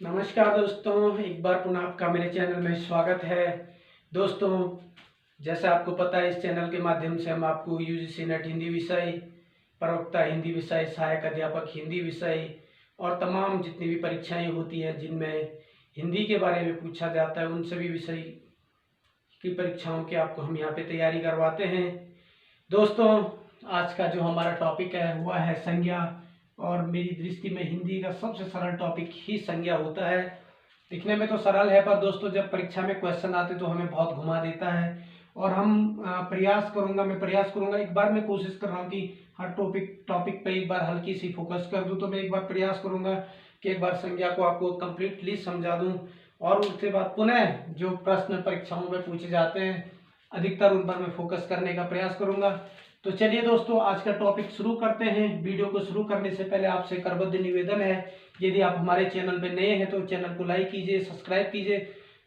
नमस्कार दोस्तों, एक बार पुनः आपका मेरे चैनल में स्वागत है। दोस्तों, जैसा आपको पता है, इस चैनल के माध्यम से हम आपको यूजीसी नेट हिंदी विषय, प्रवक्ता हिंदी विषय, सहायक अध्यापक हिंदी विषय और तमाम जितनी भी परीक्षाएं होती हैं जिनमें हिंदी के बारे में पूछा जाता है, उन सभी विषय की परीक्षाओं की आपको हम यहाँ पे तैयारी करवाते हैं। दोस्तों, आज का जो हमारा टॉपिक है वह है संज्ञा, और मेरी दृष्टि में हिंदी का सबसे सरल टॉपिक ही संज्ञा होता है। दिखने में तो सरल है, पर दोस्तों जब परीक्षा में क्वेश्चन आते तो हमें बहुत घुमा देता है। और मैं प्रयास करूंगा, एक बार मैं कोशिश कर रहा हूँ कि हर टॉपिक पे एक बार हल्की सी फोकस कर दूं। तो मैं एक बार प्रयास करूंगा कि एक बार संज्ञा को आपको कंप्लीटली समझा दूं, और उसके बाद पुनः जो प्रश्न परीक्षाओं में पूछे जाते हैं अधिकतर उन पर मैं फोकस करने का प्रयास करूंगा। तो चलिए दोस्तों, आज का टॉपिक शुरू करते हैं। वीडियो को शुरू करने से पहले आपसे करबद्ध निवेदन है, यदि आप हमारे चैनल पर नए हैं तो चैनल को लाइक कीजिए, सब्सक्राइब कीजिए,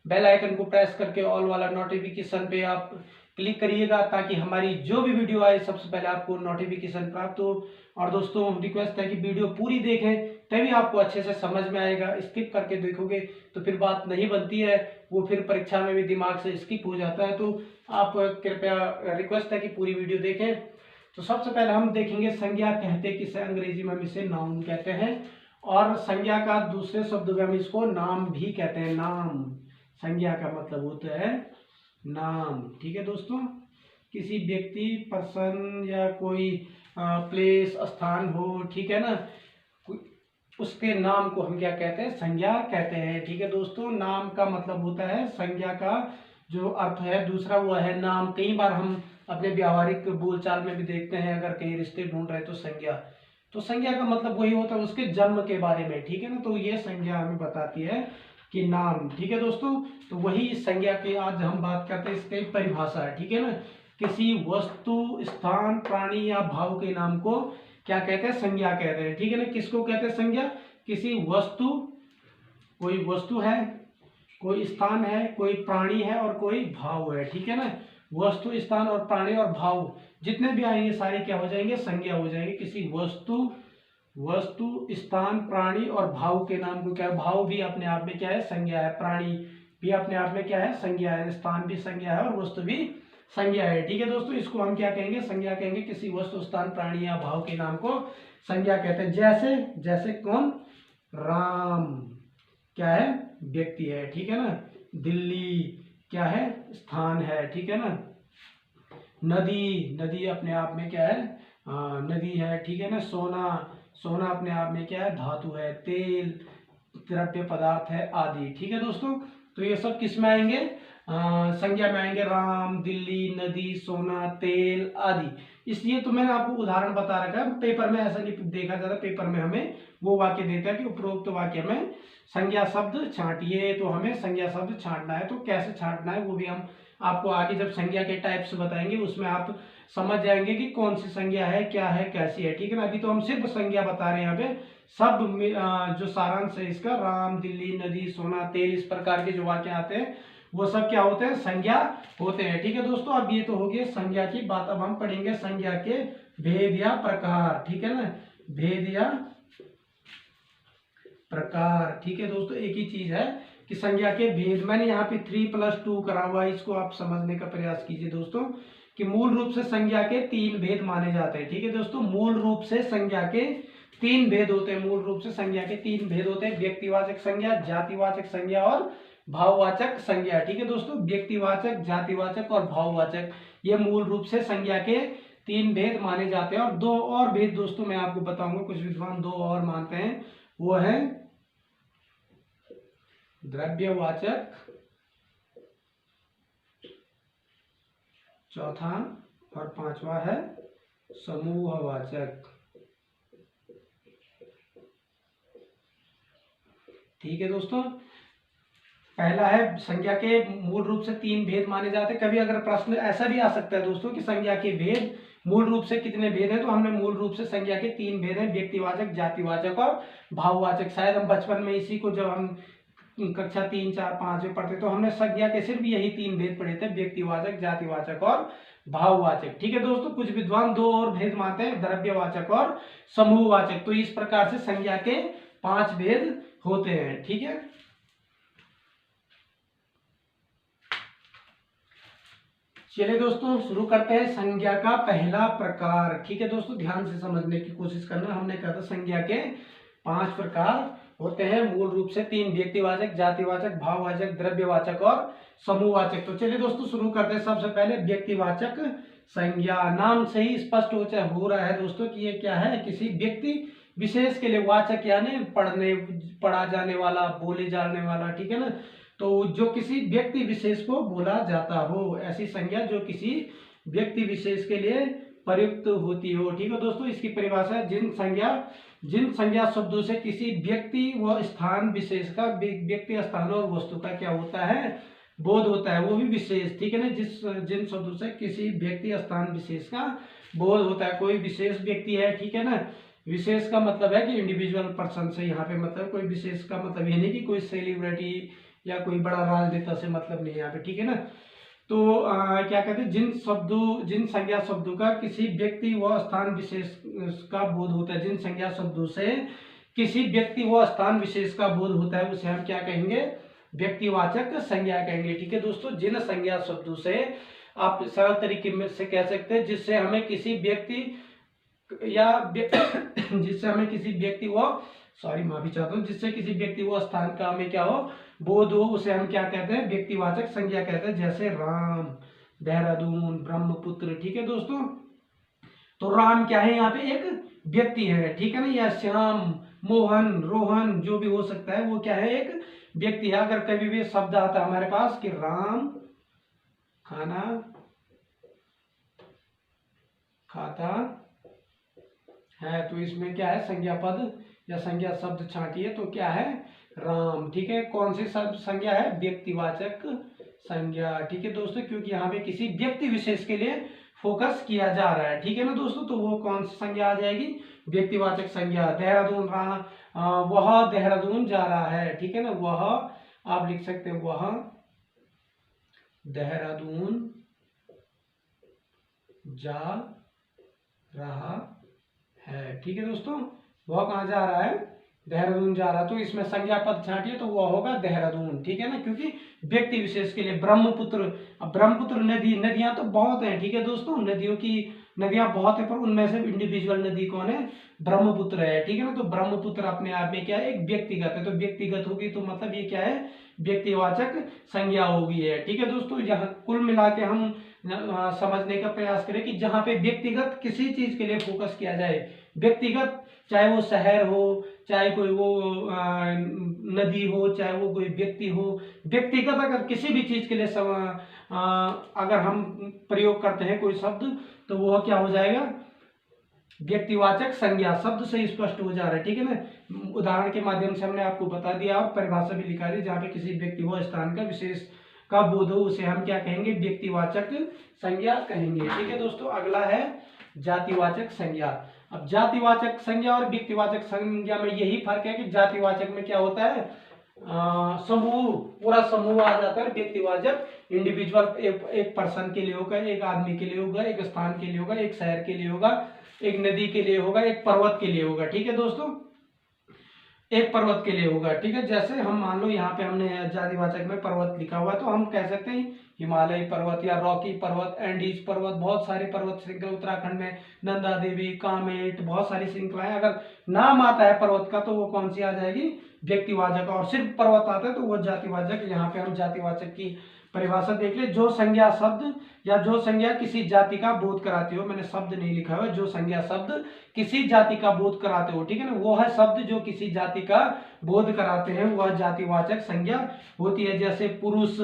बेल आइकन को प्रेस करके ऑल वाला नोटिफिकेशन पे आप क्लिक करिएगा, ताकि हमारी जो भी वीडियो आए सबसे पहले आपको नोटिफिकेशन प्राप्त हो। और दोस्तों, रिक्वेस्ट है कि वीडियो पूरी देखें, तभी आपको अच्छे से समझ में आएगा। स्किप करके देखोगे तो फिर बात नहीं बनती है, वो फिर परीक्षा में भी दिमाग से स्किप हो जाता है। तो आप कृपया, रिक्वेस्ट है कि पूरी वीडियो देखें। तो सबसे पहले हम देखेंगे संज्ञा कहते किसे, अंग्रेजी में हम इसे नाउन कहते हैं, और संज्ञा का दूसरे शब्द में हम इसको नाम भी कहते हैं। नाम, संज्ञा का मतलब होता है नाम। ठीक है दोस्तों, किसी व्यक्ति, पर्सन या कोई प्लेस, स्थान हो, ठीक है ना, उसके नाम को हम क्या कहते हैं? संज्ञा कहते हैं। ठीक है दोस्तों, नाम का मतलब होता है, संज्ञा का जो अर्थ है दूसरा वो है नाम। कई बार हम अपने व्यावहारिक बोलचाल में भी देखते हैं, अगर कहीं रिश्ते ढूंढ रहे तो संज्ञा, तो संज्ञा का मतलब वही होता है उसके जन्म के बारे में। ठीक है ना, तो ये संज्ञा हमें बताती है कि नाम। ठीक है दोस्तों, तो वही संज्ञा की आज हम बात करते हैं, इसकी परिभाषा है। ठीक है ना, किसी वस्तु, स्थान, प्राणी या भाव के नाम को क्या कहते हैं? संज्ञा कहते हैं। ठीक है ना, किसको कहते हैं संज्ञा? किसी वस्तु, कोई वस्तु है, कोई स्थान है, कोई प्राणी है और कोई भाव है। ठीक है ना, वस्तु, स्थान और प्राणी और भाव जितने भी आएंगे सारे क्या हो जाएंगे? संज्ञा हो जाएंगे। किसी वस्तु, स्थान, प्राणी और भाव के नाम को क्या है? भाव भी अपने आप में क्या है? संज्ञा है। प्राणी भी अपने आप में क्या है? संज्ञा है। स्थान भी संज्ञा है और वस्तु भी संज्ञा है। ठीक है दोस्तों, इसको हम क्या कहेंगे? संज्ञा कहेंगे। किसी वस्तु, स्थान, प्राणी या भाव के नाम को संज्ञा कहते हैं। जैसे जैसे कौन? राम क्या है? व्यक्ति है। ठीक है ना, दिल्ली क्या है? स्थान है। ठीक है ना, नदी, नदी अपने आप में क्या है? नदी है। ठीक है ना, सोना, सोना अपने आप में क्या है? धातु है। तेल द्रव्य पदार्थ है, आदि। ठीक है दोस्तों, तो ये सब किस में आएंगे? संज्ञा में आएंगे। राम, दिल्ली, नदी, सोना, तेल आदि। इसलिए तो मैंने आपको उदाहरण बता रखा है। पेपर में ऐसा नहीं देखा जाता, पेपर में हमें वो वाक्य देता है कि उपरोक्त वाक्य में संज्ञा शब्द छांटिए, तो हमें संज्ञा शब्द छांटना है। तो कैसे छांटना है वो भी हम आपको आगे जब संज्ञा के टाइप्स बताएंगे उसमें आप समझ जाएंगे कि कौन सी संज्ञा है, क्या है, कैसी है। ठीक है ना, अभी तो हम सिर्फ संज्ञा बता रहे हैं। यहाँ पे सब जो सारांश है इसका, राम, दिल्ली, नदी, सोना, तेल, इस प्रकार के जो वाक्य आते हैं वो सब क्या होते हैं? संज्ञा होते हैं। ठीक है दोस्तों, अब ये तो हो गई संज्ञा की बात। अब हम पढ़ेंगे संज्ञा के भेद या प्रकार। ठीक है ना, भेद या प्रकार। ठीक है दोस्तों, एक ही चीज है कि संज्ञा के भेद। मैंने यहाँ पे 3+2 करा हुआ है, इसको आप समझने का प्रयास कीजिए दोस्तों, कि मूल रूप से संज्ञा के 3 भेद माने जाते हैं। ठीक है दोस्तों, मूल रूप से संज्ञा के 3 भेद होते हैं। मूल रूप से संज्ञा के 3 भेद होते हैं: व्यक्तिवाचक संज्ञा, जातिवाचक संज्ञा और भाववाचक संज्ञा। ठीक है दोस्तों, व्यक्तिवाचक, जातिवाचक और भाववाचक, ये मूल रूप से संज्ञा के 3 भेद माने जाते हैं। और 2 और भेद दोस्तों मैं आपको बताऊंगा, कुछ विद्वान 2 और मानते हैं, वो है द्रव्यवाचक, चौथा और पांचवा है समूहवाचक। ठीक है दोस्तों, पहला है संज्ञा के मूल रूप से 3 भेद माने जाते हैं। कभी अगर प्रश्न ऐसा भी आ सकता है दोस्तों कि संज्ञा के भेद मूल रूप से कितने भेद हैं, तो हमने मूल रूप से संज्ञा के 3 भेद हैं: व्यक्तिवाचक, जातिवाचक और भाववाचक। शायद हम बचपन में इसी को, जब हम कक्षा 3, 4, 5 में पढ़ते तो हमने संज्ञा के सिर्फ यही 3 भेद पढ़े थे: व्यक्तिवाचक, जातिवाचक और भाववाचक। ठीक है दोस्तों, कुछ विद्वान 2 और भेद मानते हैं: द्रव्यवाचक और समूहवाचक। तो इस प्रकार से संज्ञा के 5 भेद होते हैं। ठीक है, चलिए दोस्तों शुरू करते हैं संज्ञा का पहला प्रकार। ठीक है दोस्तों, ध्यान से समझने की कोशिश करना। हमने कहा था संज्ञा के 5 प्रकार होते हैं, मूल रूप से 3: व्यक्तिवाचक, जातिवाचक, भाववाचक, द्रव्यवाचक और समूहवाचक। तो चलिए दोस्तों शुरू करते हैं। सबसे पहले व्यक्तिवाचक संज्ञा। नाम से ही स्पष्ट हो रहा है दोस्तों कि ये क्या है, किसी व्यक्ति विशेष के लिए। वाचक यानी पढ़ा जाने वाला, बोले जाने वाला। ठीक है ना, तो जो किसी व्यक्ति विशेष को बोला जाता हो, ऐसी संज्ञा जो किसी व्यक्ति विशेष के लिए प्रयुक्त होती हो। ठीक है दोस्तों, इसकी परिभाषा जिन संज्ञा शब्दों से किसी व्यक्ति व स्थान विशेष का, व्यक्ति, स्थान और वस्तु का क्या होता है, बोध होता है, वो भी विशेष। ठीक है ना, जिन शब्दों से किसी व्यक्ति, स्थान विशेष का बोध होता है। कोई विशेष व्यक्ति है, ठीक है ना, विशेष का मतलब है कि इंडिविजुअल पर्सन से यहाँ पे मतलब कोई विशेष का मतलब ये नहीं कि कोई सेलिब्रिटी या कोई बड़ा राजनेता से मतलब नहीं है यहाँ पे। ठीक है ना, तो क्या कहते हैं, जिन संज्ञा शब्दों का किसी व्यक्ति व स्थान विशेष का बोध होता है, जिन संज्ञा शब्दों से किसी व्यक्ति व स्थान विशेष का बोध होता है, उसे हम क्या कहेंगे, व्यक्तिवाचक संज्ञा कहेंगे। ठीक है दोस्तों, जिन संज्ञा शब्दों से आप सरल तरीके में से कह सकते हैं जिससे हमें किसी व्यक्ति या जिससे हमें किसी व्यक्ति व माफी चाहता हूँ, जिससे किसी व्यक्ति व स्थान का हमें क्या हो, बोध हो, उसे हम क्या कहते हैं, व्यक्तिवाचक संज्ञा कहते हैं। जैसे राम, देहरादून, ब्रह्मपुत्र। ठीक है दोस्तों, तो राम क्या है, यहाँ पे एक व्यक्ति है। ठीक है ना, या श्याम, मोहन, रोहन, जो भी हो सकता है, वो क्या है, एक व्यक्ति है। अगर कभी भी शब्द आता है हमारे पास कि राम खाना खाता है, तो इसमें क्या है, संज्ञा पद या संज्ञा शब्द छांटिए तो क्या है, राम। ठीक है, कौन सी शब्द संज्ञा है, व्यक्तिवाचक संज्ञा। ठीक है दोस्तों, क्योंकि यहाँ पे किसी व्यक्ति विशेष के लिए फोकस किया जा रहा है। ठीक है ना दोस्तों, तो वो कौन सी संज्ञा आ जाएगी, व्यक्तिवाचक संज्ञा। देहरादून वह देहरादून जा रहा है। ठीक है ना, वह आप लिख सकते हैं, वह देहरादून जा रहा है। ठीक है दोस्तों, वह कहाँ जा रहा है, देहरादून जा रहा है, तो इसमें संज्ञा पद छाटिए तो वह होगा देहरादून। ठीक है ना, क्योंकि व्यक्ति विशेष के लिए। ब्रह्मपुत्र, अब ब्रह्मपुत्र नदियां तो बहुत हैं। ठीक है दोस्तों, नदियां बहुत है, पर उनमें से इंडिविजुअल नदी कौन है, ब्रह्मपुत्र है। ठीक है ना, तो ब्रह्मपुत्र अपने आप में क्या है, एक व्यक्तिगत है, तो व्यक्तिगत होगी तो मतलब ये क्या है, व्यक्तिवाचक संज्ञा होगी है। ठीक है दोस्तों, यहाँ कुल मिला के हम समझने का प्रयास करें कि जहाँ पे व्यक्तिगत किसी चीज के लिए फोकस किया जाए, व्यक्तिगत, चाहे वो शहर हो, चाहे कोई वो नदी हो, चाहे वो कोई व्यक्ति हो, व्यक्तिगत अगर किसी भी चीज के लिए अगर हम प्रयोग करते हैं कोई शब्द, तो वह क्या हो जाएगा, व्यक्तिवाचक संज्ञा। शब्द से स्पष्ट हो जा रहा है। ठीक है ना, उदाहरण के माध्यम से हमने आपको बता दिया और परिभाषा भी लिखा दी। जहाँ पे किसी व्यक्ति व स्थान का विशेष का बोध हो, उसे हम क्या कहेंगे, व्यक्तिवाचक संज्ञा कहेंगे। ठीक है दोस्तों, अगला है जातिवाचक संज्ञा। अब जातिवाचक संज्ञा और व्यक्तिवाचक संज्ञा में यही फर्क है कि जातिवाचक में क्या होता है, समूह, पूरा समूह आ जाता है। व्यक्तिवाचक इंडिविजुअल, एक पर्सन के लिए होगा, एक आदमी के लिए होगा, एक स्थान के लिए होगा, एक शहर के लिए होगा, एक नदी के लिए होगा, एक पर्वत के लिए होगा। ठीक है दोस्तों, एक पर्वत के लिए होगा। ठीक है, जैसे हम मान लो यहाँ पे हमने जातिवाचक में पर्वत लिखा हुआ है, तो हम कह सकते हैं हिमालय पर्वत या रॉकी पर्वत, एंडीज पर्वत, बहुत सारे पर्वत श्रृंखला उत्तराखंड में, नंदा देवी, कामेट, बहुत सारी श्रृंखलाएं। अगर नाम आता है पर्वत का तो वो कौन सी आ जाएगी, व्यक्तिवाचक, और सिर्फ पर्वत आता है तो वो जातिवाचक। यहाँ पे हम जातिवाचक की परिभाषा देख ले, जो संज्ञा शब्द या जो संज्ञा किसी जाति का बोध कराते हो, मैंने शब्द नहीं लिखा हुआ, जो संज्ञा शब्द किसी जाति का बोध कराते हो, ठीक है ना, वो है शब्द जो किसी जाति का बोध कराते हैं, वह जातिवाचक संज्ञा होती है। जैसे पुरुष,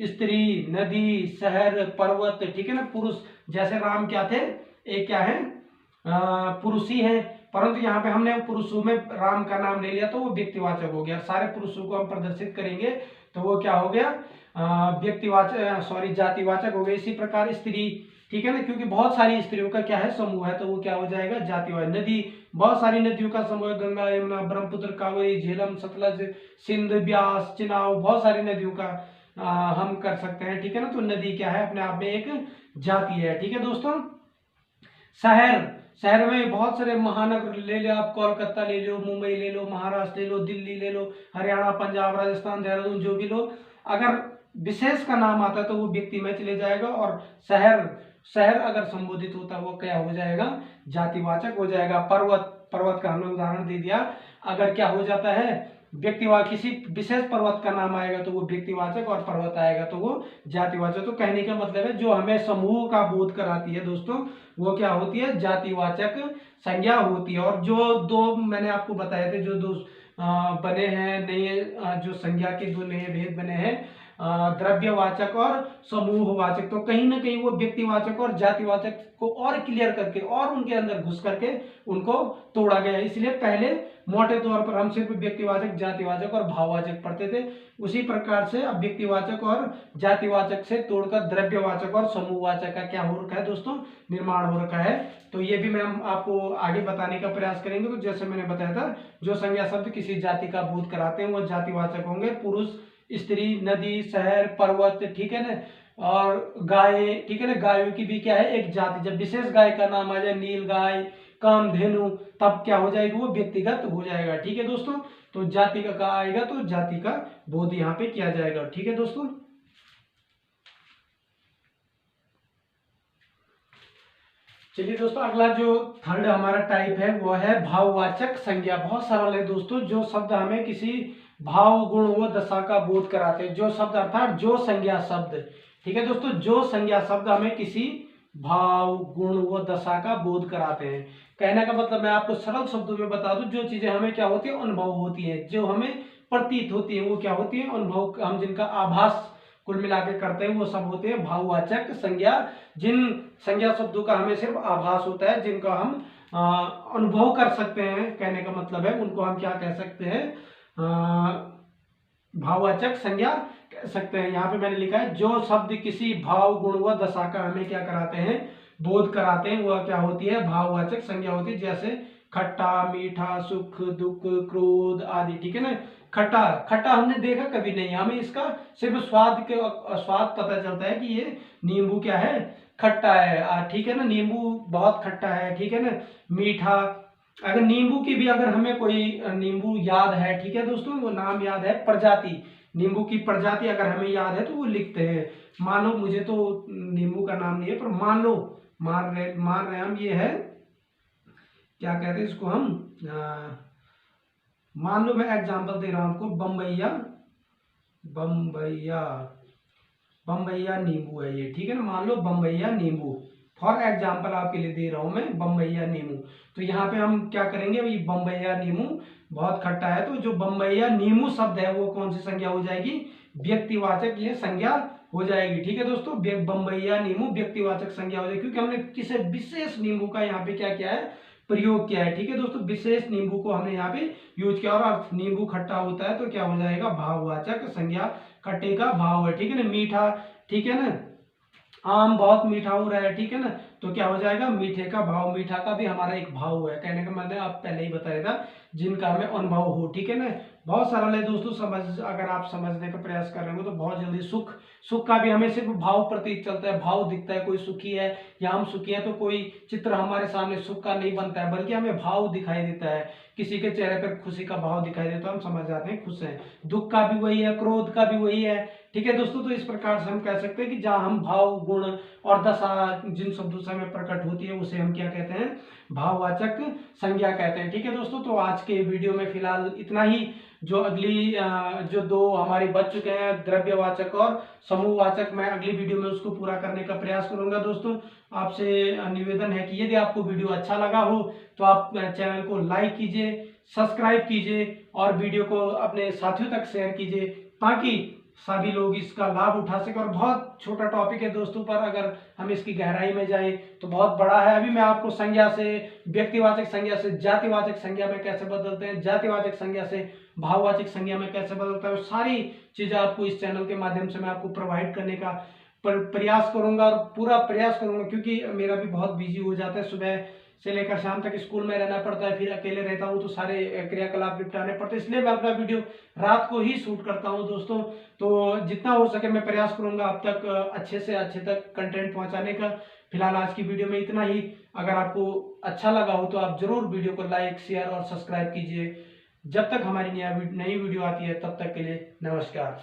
स्त्री, नदी, शहर, पर्वत। ठीक है ना, पुरुष, जैसे राम क्या थे, एक क्या है, पुरुषी है, परंतु यहाँ पे हमने पुरुषों में राम का नाम ले लिया तो वो व्यक्तिवाचक हो गया। सारे पुरुषों को हम प्रदर्शित करेंगे तो वो क्या हो गया, व्यक्तिवाचक, जातिवाचक हो गया। इसी प्रकार स्त्री, ठीक है ना, क्योंकि बहुत सारी स्त्रियों का क्या है, समूह है, तो वो क्या हो जाएगा, जातिवाचक। नदी, बहुत सारी नदियों का समूह है, गंगा, यमुना, ब्रह्मपुत्र, कावेरी, झेलम, सतलज, सिंध, ब्यास, चिनाव, बहुत सारी नदियों का हम कर सकते हैं। ठीक है ना, तो नदी क्या है, अपने आप में एक जाति है। ठीक है दोस्तों, शहर, शहर में बहुत सारे महानगर ले लो, आप कोलकाता ले लो, मुंबई ले लो, महाराष्ट्र ले लो, दिल्ली ले लो, हरियाणा, पंजाब, राजस्थान, देहरादून, जो भी लो, अगर विशेष का नाम आता है तो वो व्यक्ति में चले जाएगा, और शहर शहर अगर संबोधित होता है वो क्या हो जाएगा, जातिवाचक हो जाएगा। पर्वत, पर्वत का हमने उदाहरण दे दिया, अगर क्या हो जाता है व्यक्तिवाचक, किसी विशेष पर्वत का नाम आएगा तो वो व्यक्तिवाचक, और पर्वत आएगा तो वो जातिवाचक। तो कहने का मतलब है जो हमें समूह का बोध कराती है दोस्तों, वो क्या होती है, जातिवाचक संज्ञा होती है। और जो दो मैंने आपको बताए थे, जो दो बने हैं नए, जो संज्ञा के दो नए भेद बने हैं, द्रव्यवाचक और समूहवाचक, तो कहीं ना कहीं वो व्यक्तिवाचक और जातिवाचक को और क्लियर करके और उनके अंदर घुस करके उनको तोड़ा गया। इसलिए पहले मोटे तौर पर हम सिर्फ व्यक्तिवाचक, जातिवाचक और भाववाचक पढ़ते थे, उसी प्रकार से अब व्यक्तिवाचक और जातिवाचक से तोड़कर द्रव्यवाचक और समूहवाचक का क्या हो रखा है दोस्तों, निर्माण हो रखा है। तो ये भी मैं आपको आगे बताने का प्रयास करेंगे। तो जैसे मैंने बताया था, जो संज्ञा शब्द किसी जाति का बोध कराते हैं वो जातिवाचक होंगे, पुरुष, स्त्री, नदी, शहर, पर्वत, ठीक है ना, और गाय, ठीक है ना, गायों की भी क्या है एक जाति। जब विशेष गाय का नाम आ जाए, नील गाय, कामधेनु, तब क्या हो जाएगी, वो व्यक्तिगत हो जाएगा। ठीक है दोस्तों, तो जाति का आएगा तो जाति का बोध यहाँ पे किया जाएगा। ठीक है दोस्तों, चलिए दोस्तों, अगला जो थर्ड हमारा टाइप है वो है भाववाचक संज्ञा। बहुत सरल है दोस्तों, जो शब्द हमें किसी भाव, गुण व दशा का बोध कराते हैं, जो शब्द अर्थात जो संज्ञा शब्द, ठीक है दोस्तों, जो संज्ञा शब्द हमें किसी भाव, गुण व दशा का बोध कराते हैं। कहने का मतलब मैं आपको सरल शब्दों में बता दूं, जो चीजें हमें क्या होती है, अनुभव होती है, जो हमें प्रतीत होती है, वो क्या होती है, अनुभव, हम जिनका आभास कुल मिला के करते हैं वो सब होते हैं भाववाचक संज्ञा। जिन संज्ञा शब्दों का हमें सिर्फ आभास होता है, जिनका हम अनुभव कर सकते हैं, कहने का मतलब है उनको हम क्या कह सकते हैं, भाववाचक संज्ञा कह सकते हैं। यहाँ पे मैंने लिखा है जो शब्द किसी भाव, गुण व दशा का हमें क्या कराते हैं, बोध कराते हैं, वह क्या होती है, भाववाचक संज्ञा होती है। जैसे खट्टा, मीठा, सुख, दुख, क्रोध आदि। ठीक है ना, खट्टा, खट्टा हमने देखा कभी नहीं, हमें इसका सिर्फ स्वाद पता चलता है कि ये नींबू क्या है, खट्टा है। ठीक है ना, नींबू बहुत खट्टा है। ठीक है ना, मीठा, अगर नींबू की भी अगर हमें कोई नींबू याद है, ठीक है दोस्तों, वो नाम याद है, प्रजाति, नींबू की प्रजाति अगर हमें याद है तो वो लिखते हैं। मान लो, मुझे तो नींबू का नाम नहीं है, पर मान लो, मान रहे हम, ये है, क्या कहते हैं इसको हम, मान लो मैं एग्जांपल दे रहा हूं आपको, बम्बैया, बम्बैया, बम्बैया नींबू है ये। ठीक है ना, मान लो बम्बैया नींबू, फॉर एग्जाम्पल आपके लिए दे रहा हूं मैं, बम्बैया नींबू। तो यहाँ पे हम क्या करेंगे, भाई बम्बैया नींबू बहुत खट्टा है, तो जो बम्बैया नींबू शब्द है वो कौन सी संज्ञा हो जाएगी, व्यक्तिवाचक ये संज्ञा हो जाएगी। ठीक है दोस्तों, बम्बैया नींबू व्यक्तिवाचक संज्ञा हो जाएगी, क्योंकि हमने किसी विशेष नींबू का यहाँ पे क्या किया है, प्रयोग किया है। ठीक है दोस्तों, विशेष नींबू को हमने यहाँ पे यूज किया, और नींबू खट्टा होता है तो क्या हो जाएगा, भाववाचक संज्ञा, खट्टे का भाव है। ठीक है ना, मीठा, ठीक है ना, आम बहुत मीठा हो रहा है, ठीक है ना, तो क्या हो जाएगा, मीठे का भाव, मीठा का भी हमारा एक भाव है। कहने का मतलब आप पहले ही बताया था, जिनका हमें अनुभव हो। ठीक है ना, बहुत सरल है दोस्तों, अगर आप समझने का प्रयास कर रहे हो तो बहुत जल्दी। सुख, सुख का भी हमें सिर्फ भाव प्रतीत चलता है, भाव दिखता है, कोई सुखी है या हम सुखी है, तो कोई चित्र हमारे सामने सुख का नहीं बनता है, बल्कि हमें भाव दिखाई देता है, किसी के चेहरे पर खुशी का भाव दिखाई देता है, हम समझ जाते हैं खुश है। दुख का भी वही है, क्रोध का भी वही है। ठीक है दोस्तों, तो इस प्रकार से हम कह सकते हैं कि जहां हम भाव, गुण और दशा जिन शब्दों से हमें प्रकट होती है उसे हम क्या कहते हैं, भाववाचक संज्ञा कहते हैं। ठीक है दोस्तों, तो आज के वीडियो में फिलहाल इतना ही। जो अगली जो दो हमारे बच चुके हैं, द्रव्यवाचक और समूहवाचक, मैं अगली वीडियो में उसको पूरा करने का प्रयास करूंगा। दोस्तों, आपसे निवेदन है कि यदि आपको वीडियो अच्छा लगा हो तो आप चैनल को लाइक कीजिए, सब्सक्राइब कीजिए और वीडियो को अपने साथियों तक शेयर कीजिए, ताकि सभी लोग इसका लाभ उठा सके। और बहुत छोटा टॉपिक है दोस्तों, पर अगर हम इसकी गहराई में जाए तो बहुत बड़ा है। अभी मैं आपको संज्ञा से, व्यक्तिवाचक संज्ञा से जातिवाचक संज्ञा में कैसे बदलते हैं, जातिवाचक संज्ञा से भाववाचक संज्ञा में कैसे बदलता है, सारी चीजें आपको इस चैनल के माध्यम से मैं आपको प्रोवाइड करने का प्रयास करूंगा, और पूरा प्रयास करूंगा, क्योंकि मेरा भी बहुत बिजी हो जाता है, सुबह से लेकर शाम तक स्कूल में रहना पड़ता है, फिर अकेले रहता हूं तो सारे क्रियाकलाप निपटाने पड़ते हैं, इसलिए मैं अपना वीडियो रात को ही शूट करता हूं दोस्तों। तो जितना हो सके मैं प्रयास करूंगा आप तक अच्छे से अच्छे तक कंटेंट पहुंचाने का। फिलहाल आज की वीडियो में इतना ही। अगर आपको अच्छा लगा हो तो आप जरूर वीडियो को लाइक, शेयर और सब्सक्राइब कीजिए। जब तक हमारी नई वीडियो आती है तब तक के लिए नमस्कार।